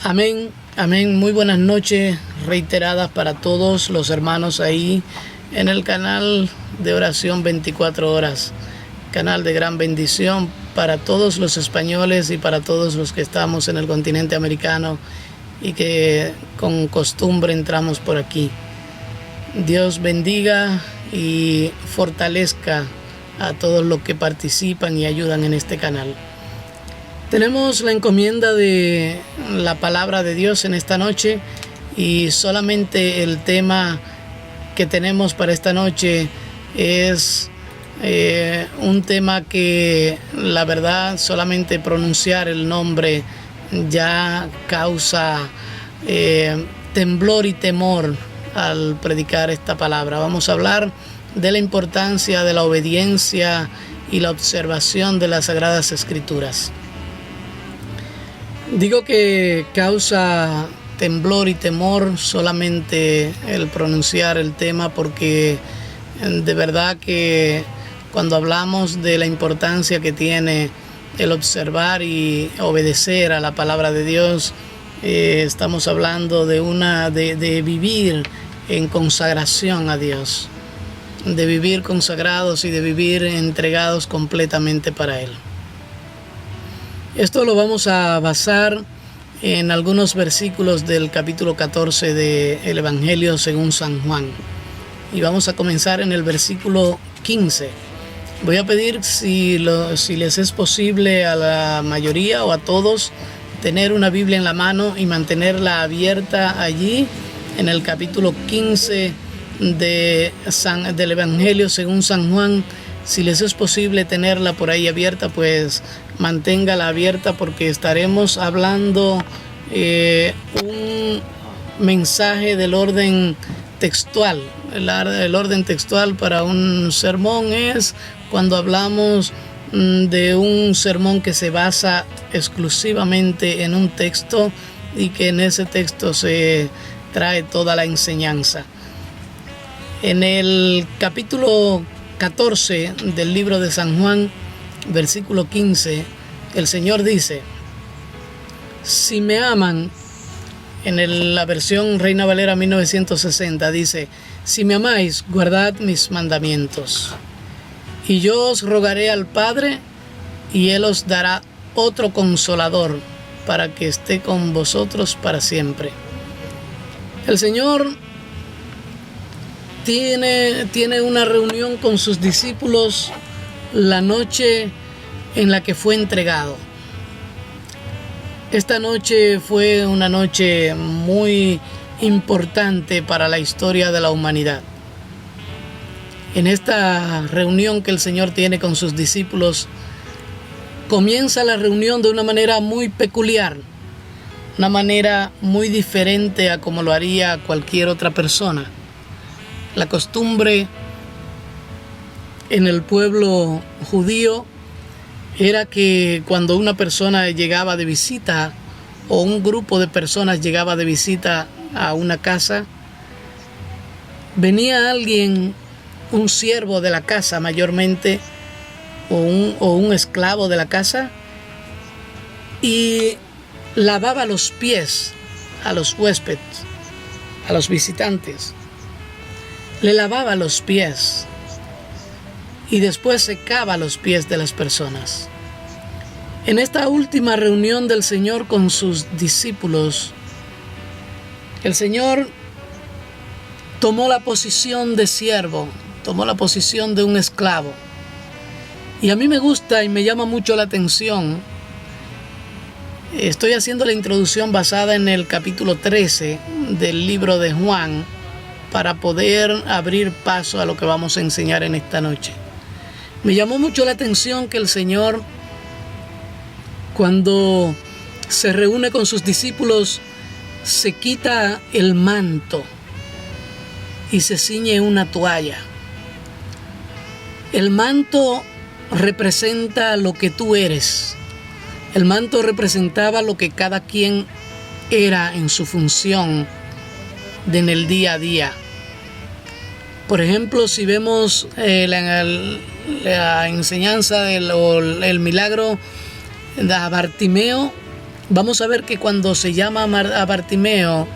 Amén, amén. Muy buenas noches reiteradas para todos los hermanos ahí en el canal de oración 24 horas. Canal de gran bendición para todos los españoles y para todos los que estamos en el continente americano y que con costumbre entramos por aquí. Dios bendiga y fortalezca a todos los que participan y ayudan en este canal. Tenemos la encomienda de la palabra de Dios en esta noche y solamente el tema que tenemos para esta noche es un tema que la verdad solamente pronunciar el nombre ya causa temblor y temor al predicar esta palabra. Vamos a hablar de la importancia de la obediencia y la observación de las Sagradas Escrituras. Digo que causa temblor y temor solamente el pronunciar el tema porque de verdad que cuando hablamos de la importancia que tiene el observar y obedecer a la palabra de Dios, estamos hablando de vivir en consagración a Dios, de vivir consagrados y de vivir entregados completamente para Él. Esto lo vamos a basar en algunos versículos del capítulo 14 del Evangelio según San Juan. Y vamos a comenzar en el versículo 15. Voy a pedir si les es posible a la mayoría o a todos tener una Biblia en la mano y mantenerla abierta allí en el capítulo 15 del Evangelio según San Juan. Si les es posible tenerla por ahí abierta, pues manténgala abierta porque estaremos hablando un mensaje del orden textual. El orden textual para un sermón es cuando hablamos de un sermón que se basa exclusivamente en un texto y que en ese texto se trae toda la enseñanza. En el capítulo 14 del libro de San Juan, versículo 15, el Señor dice: si me aman, en la versión Reina Valera 1960 dice: si me amáis, guardad mis mandamientos. Y yo os rogaré al Padre, y Él os dará otro consolador, para que esté con vosotros para siempre. El Señor tiene una reunión con sus discípulos la noche en la que fue entregado. Esta noche fue una noche muy importante para la historia de la humanidad. En esta reunión que el Señor tiene con sus discípulos, comienza la reunión de una manera muy peculiar, una manera muy diferente a como lo haría cualquier otra persona. La costumbre en el pueblo judío era que cuando una persona llegaba de visita o un grupo de personas llegaba de visita a una casa, venía alguien, un siervo de la casa mayormente, o un esclavo de la casa, y lavaba los pies a los huéspedes, a los visitantes. Le lavaba los pies y después secaba los pies de las personas. En esta última reunión del Señor con sus discípulos, el Señor tomó la posición de siervo, tomó la posición de un esclavo. Y a mí me gusta y me llama mucho la atención. Estoy haciendo la introducción basada en el capítulo 13 del libro de Juan para poder abrir paso a lo que vamos a enseñar en esta noche. Me llamó mucho la atención que el Señor, cuando se reúne con sus discípulos, se quita el manto y se ciñe una toalla. El manto representa lo que tú eres. El manto representaba lo que cada quien era en su función en el día a día. Por ejemplo, si vemos la enseñanza o el milagro de Bartimeo, Vamos a ver que cuando se llama a Bartimeo,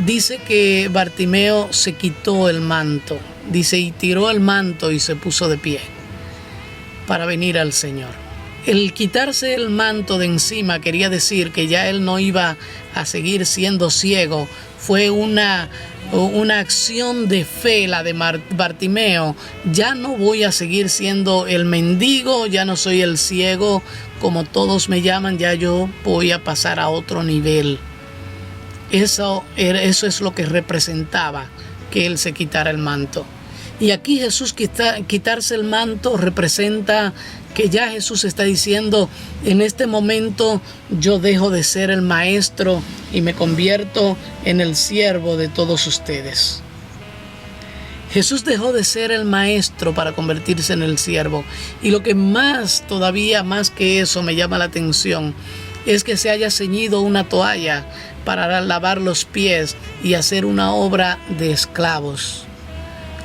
dice que Bartimeo se quitó el manto. Dice, y tiró el manto y se puso de pie para venir al Señor. El quitarse el manto de encima quería decir que ya él no iba a seguir siendo ciego. Fue una acción de fe la de Bartimeo. Ya no voy a seguir siendo el mendigo, ya no soy el ciego como todos me llaman, ya yo voy a pasar a otro nivel. Eso es lo que representaba que él se quitara el manto. Y aquí Jesús quitarse el manto representa que ya Jesús está diciendo, en este momento yo dejo de ser el maestro y me convierto en el siervo de todos ustedes. Jesús dejó de ser el maestro para convertirse en el siervo. Y lo que todavía más que eso me llama la atención, es que se haya ceñido una toalla para lavar los pies y hacer una obra de esclavos.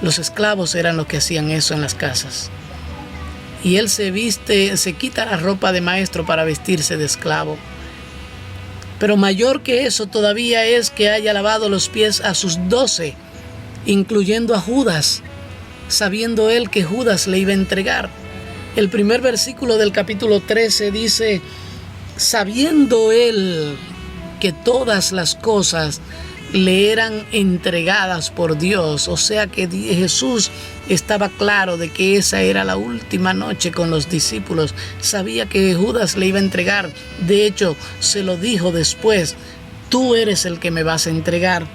Los esclavos eran los que hacían eso en las casas. Y él se quita la ropa de maestro para vestirse de esclavo. Pero mayor que eso todavía es que haya lavado los pies a sus 12, incluyendo a Judas, sabiendo él que Judas le iba a entregar. El primer versículo del capítulo 13 dice, sabiendo él que todas las cosas le eran entregadas por Dios. O sea que Jesús estaba claro de que esa era la última noche con los discípulos. Sabía que Judas le iba a entregar. De hecho, se lo dijo después, tú eres el que me vas a entregar.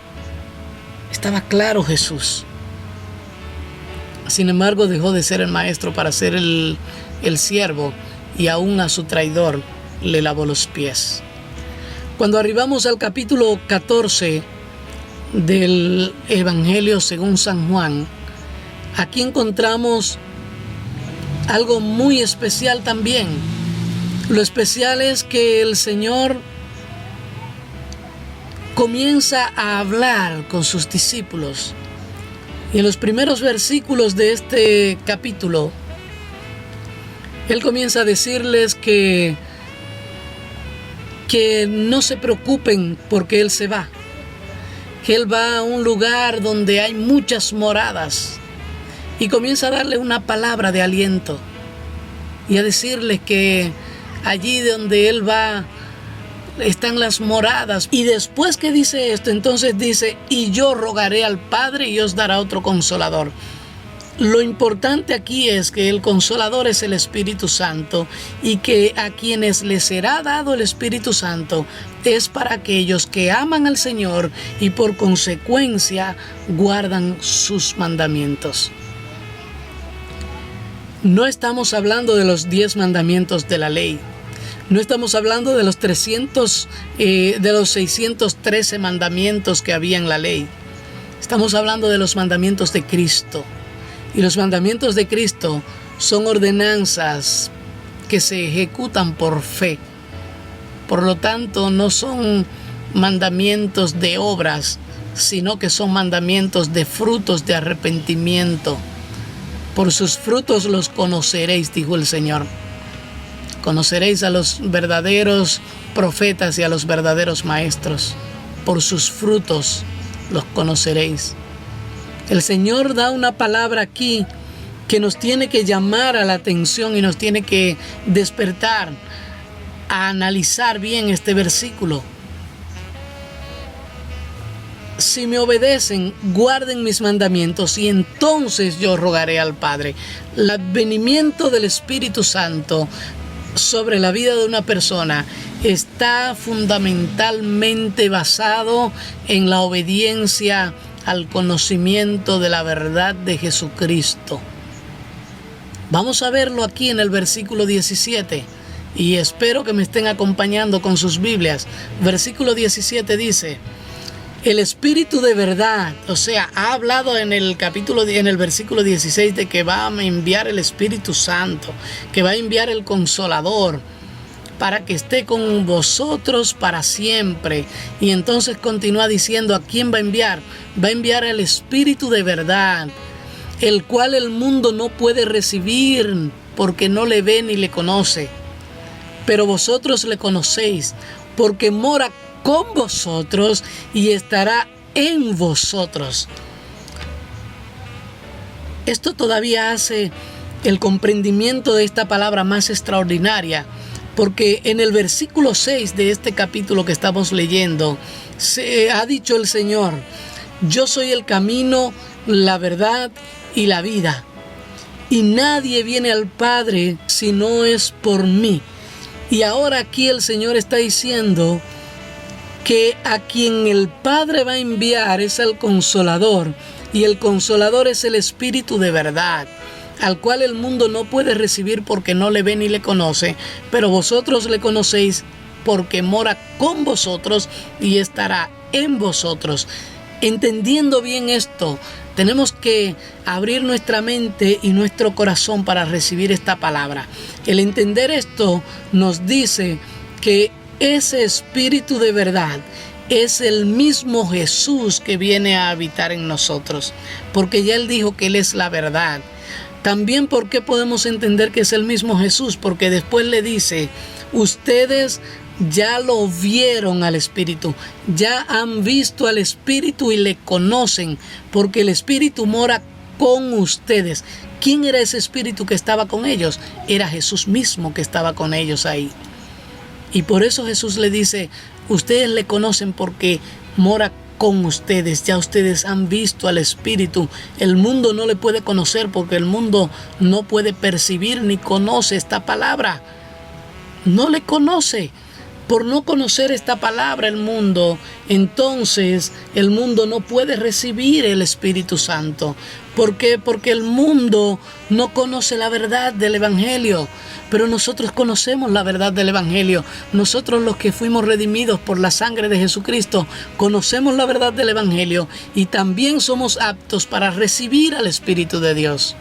Estaba claro Jesús. Sin embargo, dejó de ser el maestro para ser el siervo, y aún a su traidor le lavó los pies. Cuando arribamos al capítulo 14 del Evangelio según San Juan, aquí encontramos algo muy especial también. Lo especial es que el Señor comienza a hablar con sus discípulos. Y en los primeros versículos de este capítulo, Él comienza a decirles que no se preocupen porque Él se va. Que Él va a un lugar donde hay muchas moradas. Y comienza a darle una palabra de aliento. Y a decirles que allí donde Él va están las moradas. Y después que dice esto, entonces dice, y yo rogaré al Padre y os dará otro consolador. Lo importante aquí es que el Consolador es el Espíritu Santo, y que a quienes les será dado el Espíritu Santo es para aquellos que aman al Señor y por consecuencia guardan sus mandamientos. No estamos hablando de los 10 mandamientos de la ley. No estamos hablando de los 613 mandamientos que había en la ley. Estamos hablando de los mandamientos de Cristo. Y los mandamientos de Cristo son ordenanzas que se ejecutan por fe. Por lo tanto, no son mandamientos de obras, sino que son mandamientos de frutos de arrepentimiento. Por sus frutos los conoceréis, dijo el Señor. Conoceréis a los verdaderos profetas y a los verdaderos maestros. Por sus frutos los conoceréis. El Señor da una palabra aquí que nos tiene que llamar a la atención y nos tiene que despertar a analizar bien este versículo. Si me obedecen, guarden mis mandamientos, y entonces yo rogaré al Padre. El advenimiento del Espíritu Santo sobre la vida de una persona está fundamentalmente basado en la obediencia al conocimiento de la verdad de Jesucristo. Vamos a verlo aquí en el versículo 17, y espero que me estén acompañando con sus Biblias. Versículo 17 dice, el Espíritu de verdad, o sea, ha hablado en el versículo 16 de que va a enviar el Espíritu Santo, que va a enviar el Consolador para que esté con vosotros para siempre. Y entonces continúa diciendo, ¿a quién va a enviar? Va a enviar el Espíritu de verdad, el cual el mundo no puede recibir porque no le ve ni le conoce. pero vosotros le conocéis, porque mora con vosotros y estará en vosotros. Esto todavía hace el comprendimiento de esta palabra más extraordinaria, porque en el versículo 6 de este capítulo que estamos leyendo, se ha dicho el Señor: yo soy el camino, la verdad y la vida, y nadie viene al Padre si no es por mí. Y ahora aquí el Señor está diciendo que a quien el Padre va a enviar es al Consolador, y el Consolador es el Espíritu de verdad, al cual el mundo no puede recibir porque no le ve ni le conoce, pero vosotros le conocéis porque mora con vosotros y estará en vosotros. Entendiendo bien esto, tenemos que abrir nuestra mente y nuestro corazón para recibir esta palabra. El entender esto nos dice que ese Espíritu de verdad es el mismo Jesús que viene a habitar en nosotros, porque ya Él dijo que Él es la verdad. También, ¿por qué podemos entender que es el mismo Jesús? Porque después le dice: ustedes ya lo vieron al Espíritu, ya han visto al Espíritu y le conocen, porque el Espíritu mora con ustedes. ¿Quién era ese Espíritu que estaba con ellos? Era Jesús mismo que estaba con ellos ahí. Y por eso Jesús le dice: ustedes le conocen porque mora con ustedes, ya ustedes han visto al Espíritu. El mundo no le puede conocer porque el mundo no puede percibir ni conoce esta palabra. No le conoce. Por no conocer esta palabra el mundo, entonces el mundo no puede recibir el Espíritu Santo. ¿Por qué? Porque el mundo no conoce la verdad del Evangelio. Pero nosotros conocemos la verdad del Evangelio. Nosotros, los que fuimos redimidos por la sangre de Jesucristo, conocemos la verdad del Evangelio y también somos aptos para recibir al Espíritu de Dios.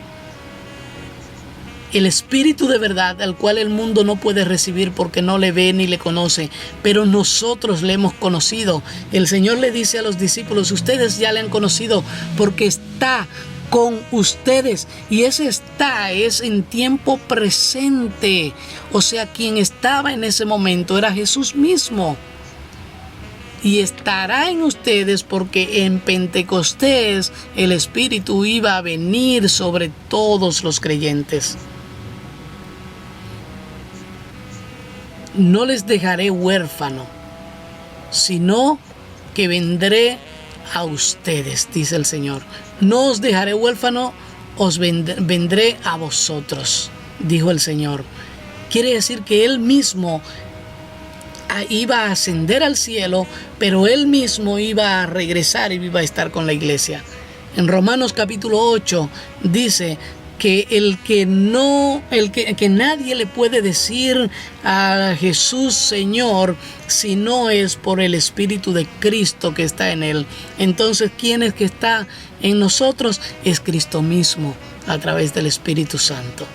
El Espíritu de verdad, al cual el mundo no puede recibir porque no le ve ni le conoce, pero nosotros le hemos conocido. El Señor le dice a los discípulos: ustedes ya le han conocido porque está con ustedes, y ese está es en tiempo presente. O sea, quien estaba en ese momento era Jesús mismo. Y estará en ustedes porque en Pentecostés el Espíritu iba a venir sobre todos los creyentes. No les dejaré huérfano, sino que vendré a ustedes, dice el Señor. No os dejaré huérfano, os vendré a vosotros, dijo el Señor. Quiere decir que Él mismo iba a ascender al cielo, pero Él mismo iba a regresar y iba a estar con la iglesia. En Romanos capítulo 8 dice que que nadie le puede decir a Jesús Señor si no es por el Espíritu de Cristo que está en Él. Entonces, ¿quién es que está en nosotros? Es Cristo mismo a través del Espíritu Santo.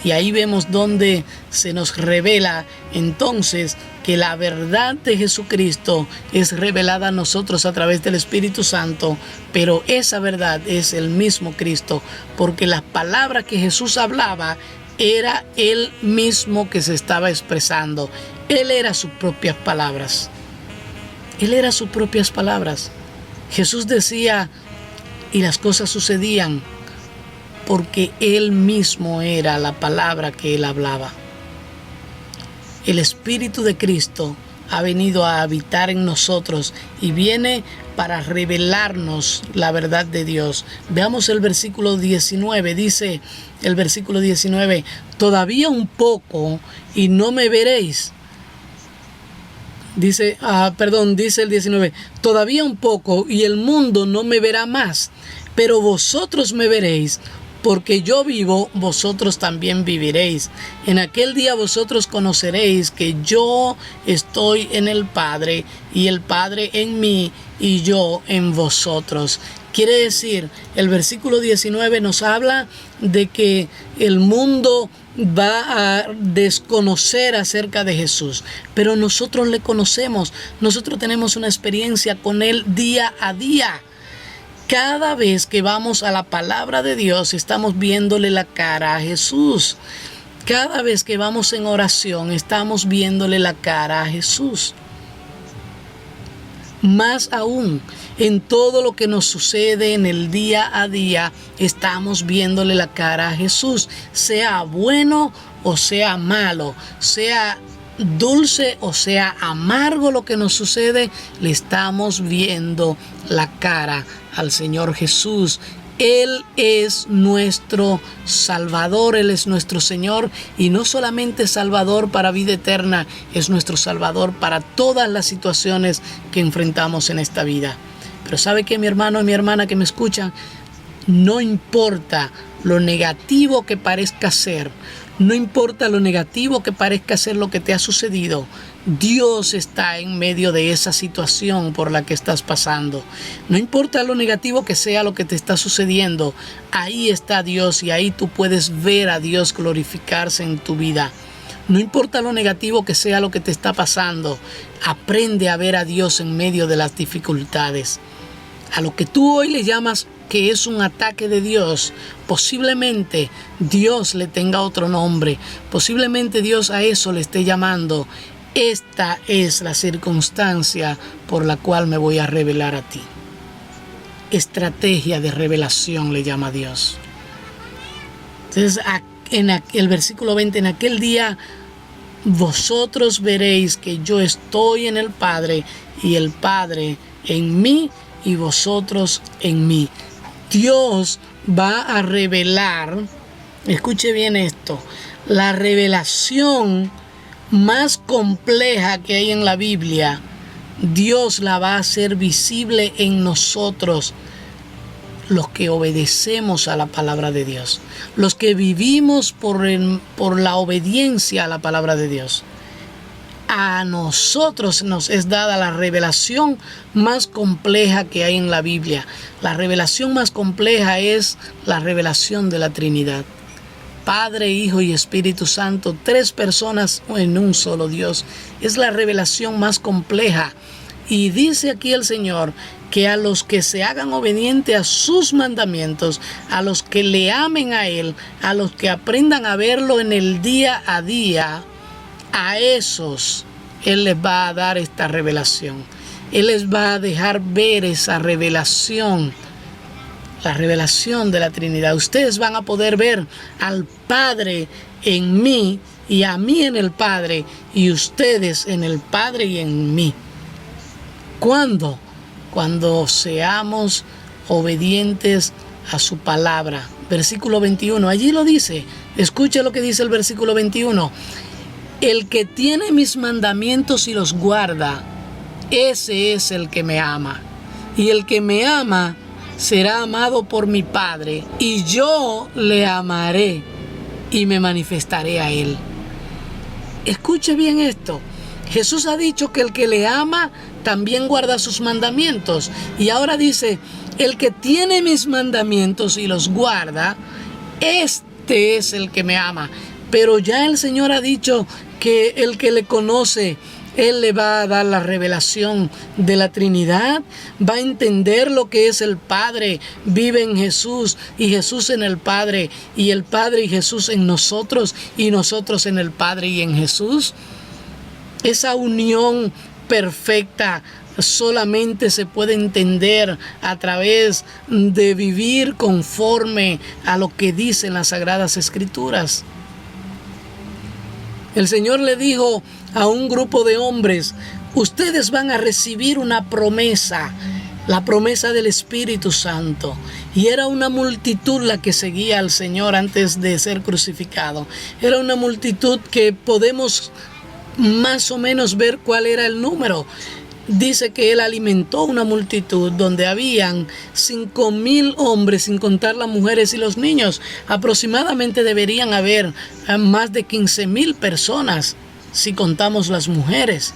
Y ahí vemos donde se nos revela entonces que la verdad de Jesucristo es revelada a nosotros a través del Espíritu Santo, pero esa verdad es el mismo Cristo, porque las palabras que Jesús hablaba era Él mismo que se estaba expresando. Él era sus propias palabras. Él era sus propias palabras. Jesús decía y las cosas sucedían porque Él mismo era la palabra que Él hablaba. El Espíritu de Cristo ha venido a habitar en nosotros y viene para revelarnos la verdad de Dios. Veamos el versículo 19. Dice el versículo 19: todavía un poco y no me veréis. Dice el 19: todavía un poco y el mundo no me verá más, pero vosotros me veréis. Porque yo vivo, vosotros también viviréis. En aquel día vosotros conoceréis que yo estoy en el Padre, y el Padre en mí, y yo en vosotros. Quiere decir, el versículo 19 nos habla de que el mundo va a desconocer acerca de Jesús, pero nosotros le conocemos. Nosotros tenemos una experiencia con Él día a día. Cada vez que vamos a la palabra de Dios, estamos viéndole la cara a Jesús. Cada vez que vamos en oración, estamos viéndole la cara a Jesús. Más aún, en todo lo que nos sucede en el día a día, estamos viéndole la cara a Jesús, sea bueno o sea malo, sea dulce o sea amargo lo que nos sucede, le estamos viendo la cara al Señor Jesús. Él es nuestro Salvador, Él es nuestro Señor, y no solamente Salvador para vida eterna, es nuestro Salvador para todas las situaciones que enfrentamos en esta vida. Pero ¿sabe qué, mi hermano y mi hermana que me escuchan? No importa lo negativo que parezca ser, no importa lo negativo que parezca ser lo que te ha sucedido, Dios está en medio de esa situación por la que estás pasando. No importa lo negativo que sea lo que te está sucediendo, ahí está Dios y ahí tú puedes ver a Dios glorificarse en tu vida. No importa lo negativo que sea lo que te está pasando, aprende a ver a Dios en medio de las dificultades. A lo que tú hoy le llamas que es un ataque de Dios, posiblemente Dios le tenga otro nombre, posiblemente Dios a eso le esté llamando. Esta es la circunstancia por la cual me voy a revelar a ti. Estrategia de revelación le llama Dios. Entonces, en el versículo 20, en aquel día vosotros veréis que yo estoy en el Padre y el Padre en mí y vosotros en mí. Dios va a revelar, escuche bien esto, la revelación más compleja que hay en la Biblia, Dios la va a hacer visible en nosotros, los que obedecemos a la palabra de Dios, los que vivimos por la obediencia a la palabra de Dios. A nosotros nos es dada la revelación más compleja que hay en la Biblia. La revelación más compleja es la revelación de la Trinidad. Padre, Hijo y Espíritu Santo, tres personas en un solo Dios. Es la revelación más compleja. Y dice aquí el Señor que a los que se hagan obedientes a sus mandamientos, a los que le amen a Él, a los que aprendan a verlo en el día a día, a esos Él les va a dar esta revelación. Él les va a dejar ver esa revelación. La revelación de la Trinidad. Ustedes van a poder ver al Padre en mí y a mí en el Padre y ustedes en el Padre y en mí. ¿Cuándo? Cuando seamos obedientes a su palabra. Versículo 21, allí lo dice. Escuche lo que dice el versículo 21. El que tiene mis mandamientos y los guarda, ese es el que me ama. Y el que me ama será amado por mi Padre, y yo le amaré y me manifestaré a él. Escuche bien esto. Jesús ha dicho que el que le ama también guarda sus mandamientos. Y ahora dice, el que tiene mis mandamientos y los guarda, este es el que me ama. Pero ya el Señor ha dicho que el que le conoce, Él le va a dar la revelación de la Trinidad, va a entender lo que es el Padre, vive en Jesús y Jesús en el Padre, y el Padre y Jesús en nosotros y nosotros en el Padre y en Jesús. Esa unión perfecta solamente se puede entender a través de vivir conforme a lo que dicen las Sagradas Escrituras. El Señor le dijo a un grupo de hombres, ustedes van a recibir una promesa, la promesa del Espíritu Santo. Y era una multitud la que seguía al Señor antes de ser crucificado. Era una multitud que podemos más o menos ver cuál era el número. Dice que Él alimentó una multitud donde habían 5,000 hombres, sin contar las mujeres y los niños. Aproximadamente deberían haber más de 15,000 personas si contamos las mujeres.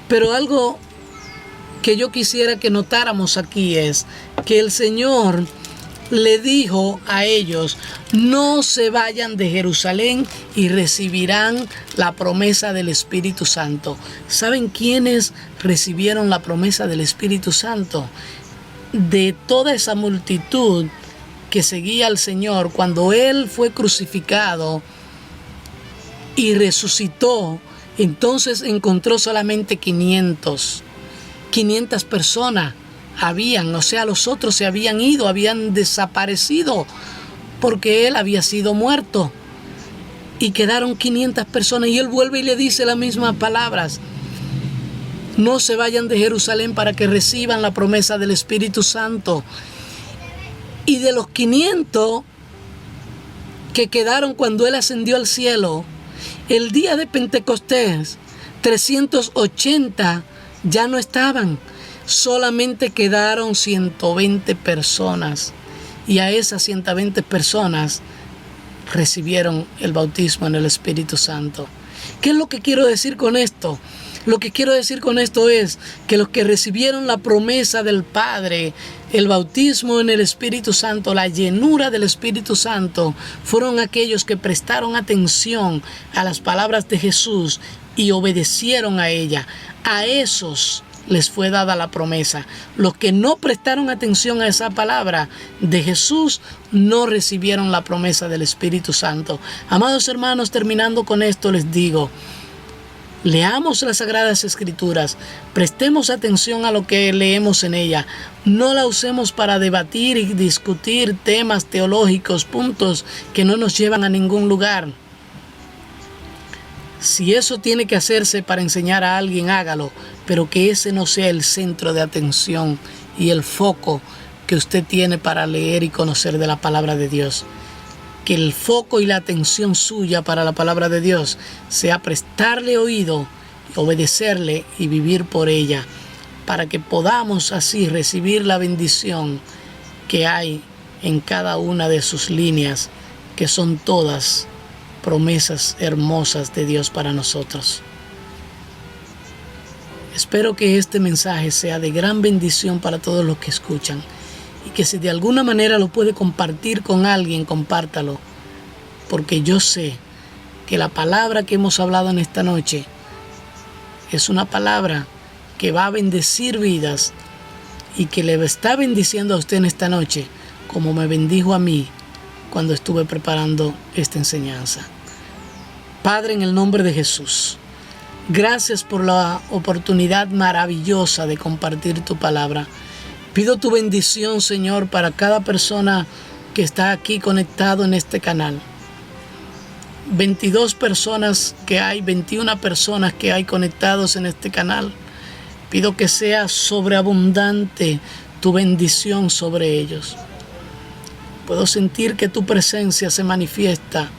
Pero algo que yo quisiera que notáramos aquí es que el Señor le dijo a ellos, no se vayan de Jerusalén y recibirán la promesa del Espíritu Santo. ¿Saben quiénes recibieron la promesa del Espíritu Santo? De toda esa multitud, que seguía al Señor, cuando Él fue crucificado y resucitó, entonces encontró solamente 500 personas habían, o sea, los otros se habían ido, habían desaparecido, porque Él había sido muerto. Y quedaron 500 personas, y Él vuelve y le dice las mismas palabras: no se vayan de Jerusalén para que reciban la promesa del Espíritu Santo. Y de los 500 que quedaron cuando Él ascendió al cielo, el día de Pentecostés, 380 ya no estaban. Solamente quedaron 120 personas. Y a esas 120 personas recibieron el bautismo en el Espíritu Santo. ¿Qué es lo que quiero decir con esto? Lo que quiero decir con esto es que los que recibieron la promesa del Padre, el bautismo en el Espíritu Santo, la llenura del Espíritu Santo, fueron aquellos que prestaron atención a las palabras de Jesús y obedecieron a ella. A esos les fue dada la promesa. Los que no prestaron atención a esa palabra de Jesús no recibieron la promesa del Espíritu Santo. Amados hermanos, terminando con esto, les digo: leamos las Sagradas Escrituras, prestemos atención a lo que leemos en ella. No la usemos para debatir y discutir temas teológicos, puntos que no nos llevan a ningún lugar. Si eso tiene que hacerse para enseñar a alguien, hágalo, pero que ese no sea el centro de atención y el foco que usted tiene para leer y conocer de la palabra de Dios. Que el foco y la atención suya para la palabra de Dios sea prestarle oído, obedecerle y vivir por ella, para que podamos así recibir la bendición que hay en cada una de sus líneas, que son todas promesas hermosas de Dios para nosotros. Espero que este mensaje sea de gran bendición para todos los que escuchan, y que si de alguna manera lo puede compartir con alguien, compártalo, porque yo sé que la palabra que hemos hablado en esta noche es una palabra que va a bendecir vidas, y que le está bendiciendo a usted en esta noche, como me bendijo a mí cuando estuve preparando esta enseñanza. Padre, en el nombre de Jesús, gracias por la oportunidad maravillosa de compartir tu palabra. Pido tu bendición, Señor, para cada persona que está aquí conectado en este canal. 22 personas que hay, 21 personas que hay conectados en este canal. Pido que sea sobreabundante tu bendición sobre ellos. Puedo sentir que tu presencia se manifiesta,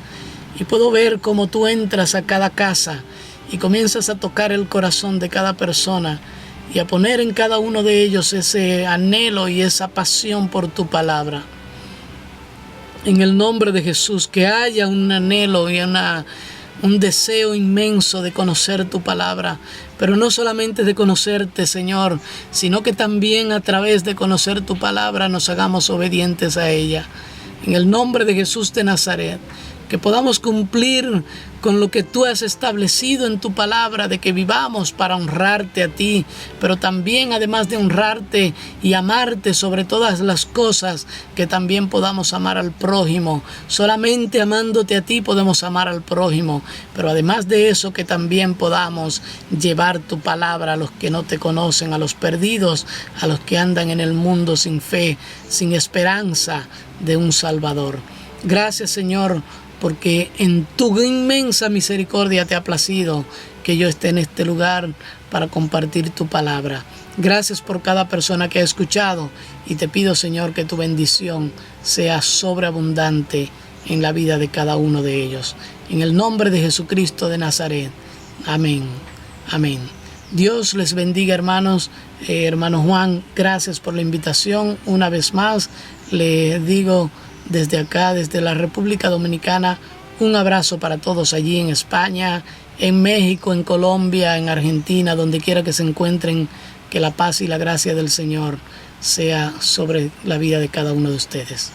y puedo ver cómo tú entras a cada casa y comienzas a tocar el corazón de cada persona y a poner en cada uno de ellos ese anhelo y esa pasión por tu palabra. En el nombre de Jesús, que haya un anhelo y un deseo inmenso de conocer tu palabra, pero no solamente de conocerte, Señor, sino que también a través de conocer tu palabra nos hagamos obedientes a ella. En el nombre de Jesús de Nazaret, que podamos cumplir con lo que tú has establecido en tu palabra, de que vivamos para honrarte a ti, pero también, además de honrarte y amarte sobre todas las cosas, que también podamos amar al prójimo. Solamente amándote a ti podemos amar al prójimo, pero además de eso, que también podamos llevar tu palabra a los que no te conocen, a los perdidos, a los que andan en el mundo sin fe, sin esperanza de un Salvador. Gracias, Señor, porque en tu inmensa misericordia te ha placido que yo esté en este lugar para compartir tu palabra. Gracias por cada persona que ha escuchado, y te pido, Señor, que tu bendición sea sobreabundante en la vida de cada uno de ellos. En el nombre de Jesucristo de Nazaret. Amén. Amén. Dios les bendiga, hermanos. Hermano Juan, gracias por la invitación. Una vez más, le digo desde acá, desde la República Dominicana, un abrazo para todos allí en España, en México, en Colombia, en Argentina, donde quiera que se encuentren. Que la paz y la gracia del Señor sea sobre la vida de cada uno de ustedes.